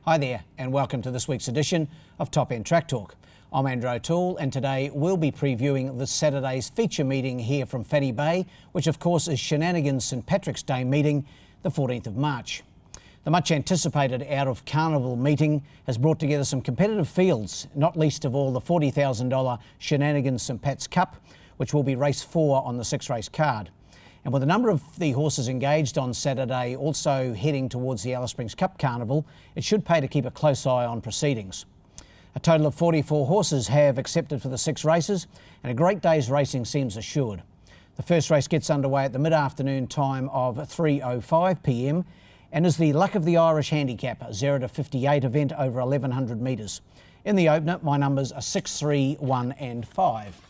Hi there and welcome to this week's edition of Top End Track Talk. I'm Andrew O'Toole and today we'll be previewing this Saturday's feature meeting here from Fatty Bay, which of course is Shenanigans St Patrick's Day meeting, the 14th of March. The much anticipated Out of Carnival meeting has brought together some competitive fields, not least of all the $40,000 Shenanigans St Pat's Cup, which will be race 4 on the 6-race card. And with a number of the horses engaged on Saturday also heading towards the Alice Springs Cup Carnival, it should pay to keep a close eye on proceedings. A total of 44 horses have accepted for the 6 races, and a great day's racing seems assured. The first race gets underway at the mid-afternoon time of 3:05 p.m. and is the Luck of the Irish Handicap, a 0 to 58 event over 1,100 metres. In the opener, my numbers are 6, 3, 1 and 5.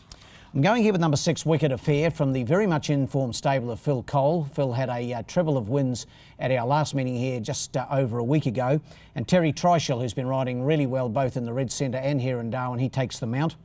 I'm going here with number 6, Wicked Affair, from the very much informed stable of Phil Cole. Phil had a treble of wins at our last meeting here just over a week ago. And Terry Treichel, who's been riding really well both in the Red Centre and here in Darwin, he takes the mount.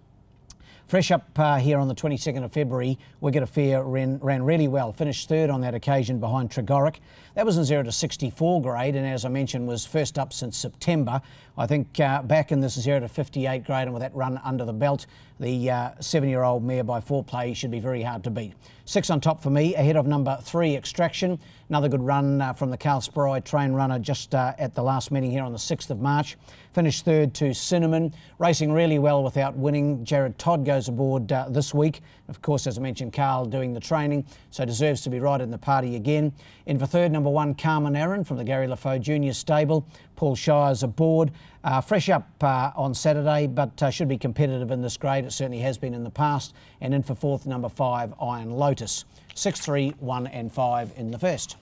Fresh up here on the 22nd of February, Wicked Affair ran really well, finished third on that occasion behind Tregoric. That was in 0 to 64 grade, and as I mentioned was first up since September. I think back in this 0 to 58 grade and with that run under the belt, the 7-year-old mare by Foreplay should be very hard to beat. 6 on top for me, ahead of number 3, Extraction. Another good run from the Carl Spry train runner just at the last meeting here on the 6th of March. Finished third to Cinnamon, racing really well without winning. Jared Todd goes aboard this week. Of course, as I mentioned, Carl doing the training, so deserves to be right in the party again. In for third, number 1, Carmen Aaron from the Gary LaFoe Junior stable. Paul Shires aboard. Fresh up on Saturday, but should be competitive in this grade. It certainly has been in the past. And in for fourth, number 5, Iron Lotus. 6, 3, 1 and 5 in the first.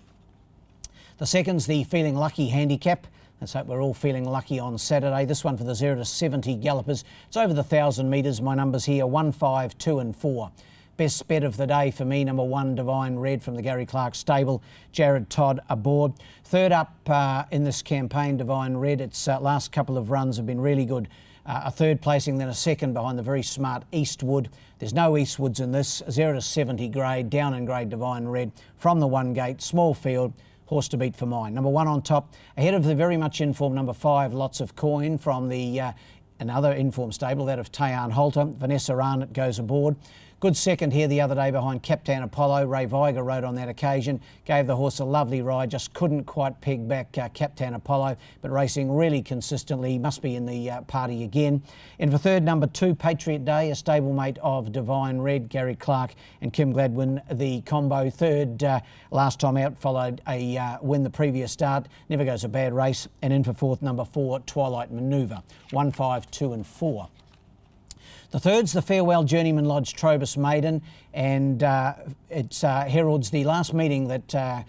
The second's the Feeling Lucky Handicap. Let's hope we're all feeling lucky on Saturday. This one for the 0 to 70 gallopers. It's over the 1,000 metres. My numbers here, 1, 5, 2 and 4. Best bet of the day for me, number 1, Divine Red from the Gary Clark stable. Jared Todd aboard. Third up in this campaign, Divine Red. Its last couple of runs have been really good. A third placing, then a second behind the very smart Eastwood. There's no Eastwoods in this. 0 to 70 grade, down in grade, Divine Red. From the 1 gate, small field. Horse to beat for mine. Number 1 on top, ahead of the very much informed number 5, Lots of Coin from the another informed stable, that of Tayan Holter. Vanessa Arnott goes aboard. Good second here the other day behind Captain Apollo. Ray Viger rode on that occasion, gave the horse a lovely ride, just couldn't quite peg back Captain Apollo, but racing really consistently. Must be in the party again. In for third, number 2, Patriot Day, a stablemate of Divine Red, Gary Clark and Kim Gladwin, the combo. Third last time out, followed a win the previous start. Never goes a bad race. And in for fourth, number 4, Twilight Manoeuvre. 1, 5, 2 and 4. The third's the Farewell Journeyman Lodge Trobus Maiden, and it heralds the last meeting that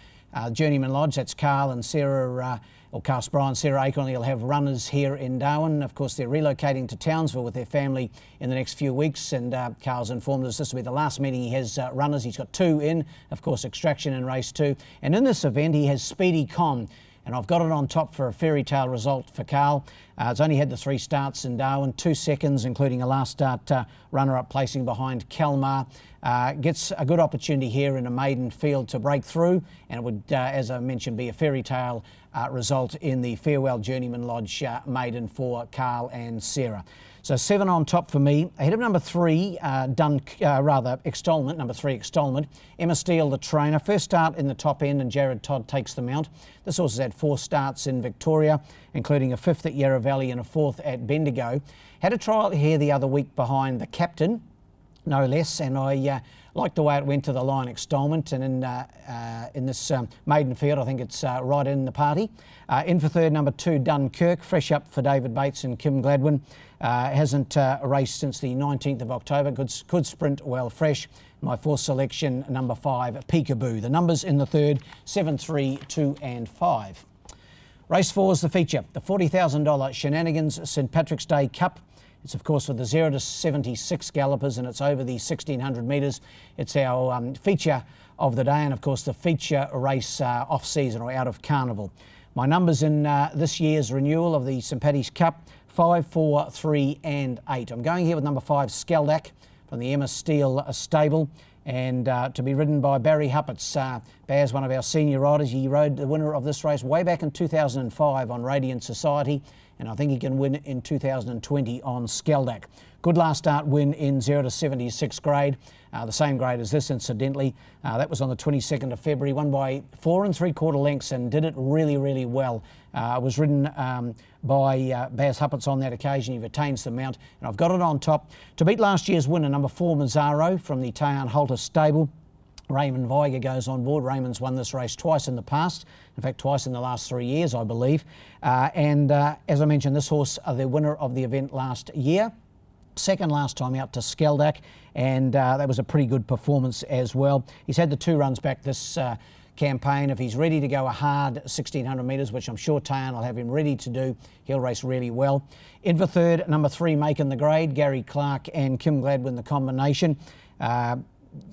Journeyman Lodge, that's Carl and Sarah, or Carl Spry and Sarah Acorn, will have runners here in Darwin. Of course, they're relocating to Townsville with their family in the next few weeks, and Carl's informed us this will be the last meeting he has runners. He's got 2 in, of course, Extraction in race 2. And in this event, he has Speedy Con. And I've got it on top for a fairy tale result for Carl. It's only had the 3 starts in Darwin, 2 seconds, including a last start runner-up placing behind Kalmar. Gets a good opportunity here in a maiden field to break through, and it would, as I mentioned, be a fairy tale result in the Farewell Journeyman Lodge maiden for Carl and Sarah. So 7 on top for me. Ahead of number 3, Extolment, number 3, Extolment. Emma Steele, the trainer. First start in the top end, and Jared Todd takes the mount. This horse has had 4 starts in Victoria, including a 5th at Yarra Valley and a 4th at Bendigo. Had a trial here the other week behind the captain, no less, and I liked the way it went to the line, Extolment, and in this maiden field, I think it's right in the party. In for third, number 2, Dunkirk, fresh up for David Bates and Kim Gladwin. Hasn't raced since the 19th of October. Good sprint, well fresh. My 4th selection, number 5, Peekaboo. The numbers in the third, 7, 3, 2 and 5. Race 4 is the feature, the $40,000 Shenanigans St Patrick's Day Cup. It's of course for the 0 to 76 gallopers, and it's over the 1,600 metres. It's our feature of the day, and of course the feature race off-season or out of carnival. My numbers in this year's renewal of the St Paddy's Cup, 5, 4, 3 and 8. I'm going here with number 5, Skeldak from the Emma Steele stable, and to be ridden by Barry Huppert's Baz, one of our senior riders, he rode the winner of this race way back in 2005 on Radiant Society, and I think he can win in 2020 on Skeldak. Good last start win in 0 to 76 grade, the same grade as this incidentally. That was on the 22nd of February, won by 4 3/4 lengths and did it really, really well. Was ridden by Baz Huppets on that occasion. He retains the mount, and I've got it on top. To beat last year's winner, number 4 Mazzaro from the Tayan Halter stable. Raymond Viger goes on board. Raymond's won this race twice in the past, in fact twice in the last 3 years I believe. As I mentioned, this horse, the winner of the event last year. Second last time out to Skeldak, and that was a pretty good performance as well. He's had the 2 runs back this campaign. If he's ready to go a hard 1600 metres, which I'm sure Tayan will have him ready to do, he'll race really well. In for third, number 3 Making the Grade, Gary Clark and Kim Gladwin the combination.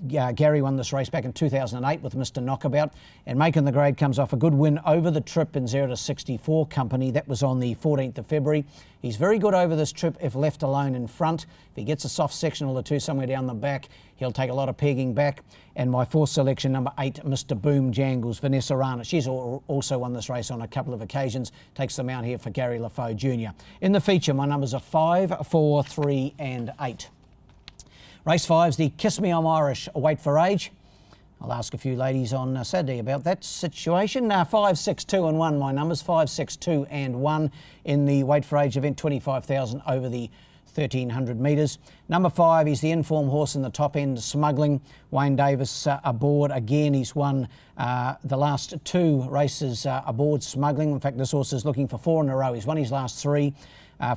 Gary won this race back in 2008 with Mr. Knockabout, and Making the Grade comes off a good win over the trip in 0 to 64 company. That was on the 14th of February. He's very good over this trip if left alone in front. If he gets a soft sectional or 2 somewhere down the back, he'll take a lot of pegging back. And my 4th selection, number 8, Mr. Boom Jangles, Vanessa Rana. She's also won this race on a couple of occasions. Takes the mount here for Gary LaFoe Jr. In the feature, my numbers are 5, 4, 3 and 8. Race 5's the Kiss Me I'm Irish Weight for Age. I'll ask a few ladies on Saturday about that situation. 5, 6, 2 and 1, my numbers. 5, 6, 2 and 1 in the Weight for Age event, 25,000 over the 1,300 metres. Number 5 is the informed horse in the top end, Smuggling. Wayne Davis aboard again. He's won the last 2 races aboard Smuggling. In fact, this horse is looking for 4 in a row. He's won his last 3.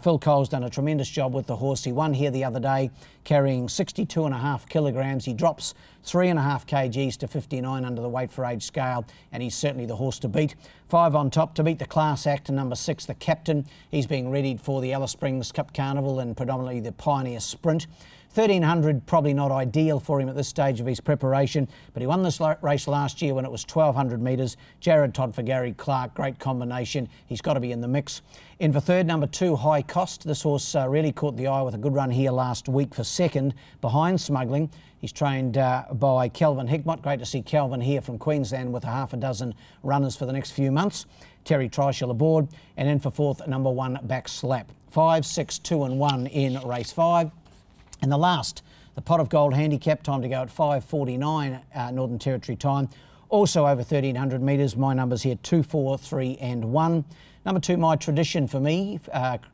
Phil Cole's done a tremendous job with the horse. He won here the other day carrying 62.5 kilograms. He drops 3.5 kgs to 59 under the weight for age scale, and he's certainly the horse to beat. 5 on top to beat the class act, and number 6, the Captain. He's being readied for the Alice Springs Cup Carnival and predominantly the Pioneer Sprint. 1,300 probably not ideal for him at this stage of his preparation, but he won this race last year when it was 1,200 metres. Jared Todd for Gary Clark, great combination. He's got to be in the mix. In for third, number 2, High Cost. This horse really caught the eye with a good run here last week for second, behind Smuggling. He's trained by Kelvin Hickmott. Great to see Kelvin here from Queensland with a half a dozen runners for the next few months. Terry Treichel aboard. And in for fourth, number 1, Back Slap. 5, 6, 2 and 1 in race 5. And the last, the Pot of Gold handicap, time to go at 5:49 Northern Territory time. Also over 1,300 metres. My numbers here, 2, 4, 3 and 1. Number 2, My Tradition for me.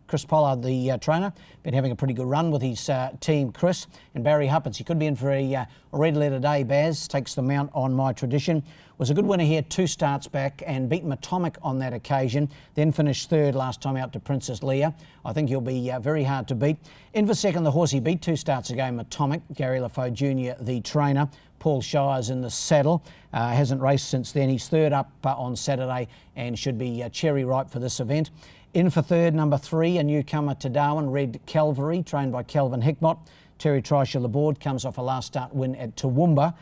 Chris Pollard, the trainer, been having a pretty good run with his team, Chris. And Barry Huppets, he could be in for a red letter day. Baz takes the mount on My Tradition. Was a good winner here 2 starts back and beat Atomic on that occasion. Then finished third last time out to Princess Leah. I think he'll be very hard to beat. In for second, the horse he beat 2 starts ago, Atomic. Gary LaFoe Jr., the trainer. Paul Shires in the saddle. Hasn't raced since then. He's third up on Saturday and should be cherry ripe for this event. In for third, number 3, a newcomer to Darwin, Red Calvary, trained by Kelvin Hickmott. Terry Treichel aboard, comes off a last start win at Toowoomba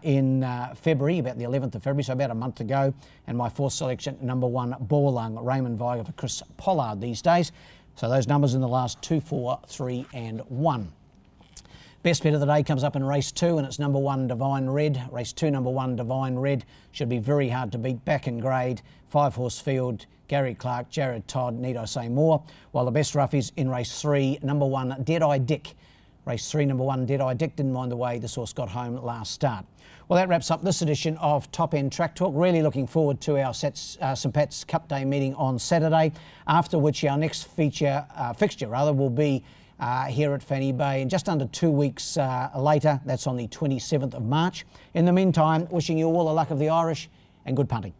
in February, about the 11th of February, so about a month ago. And my 4th selection, number 1, Borlung, Raymond Viger for Chris Pollard these days. So those numbers in the last 2, 4, 3 and 1. Best bet of the day comes up in race 2, and it's number 1, Divine Red. Race 2, number 1, Divine Red. Should be very hard to beat. Back in grade, 5-horse field. Gary Clark, Jared Todd, need I say more? While the best rough is in race 3, number 1, Deadeye Dick. Race 3, number 1, Deadeye Dick. Didn't mind the way this horse got home last start. Well, that wraps up this edition of Top End Track Talk. Really looking forward to our St Pat's Cup Day meeting on Saturday, after which our next fixture will be here at Fanny Bay, and just under 2 weeks later, that's on the 27th of March. In the meantime, wishing you all the luck of the Irish and good punting.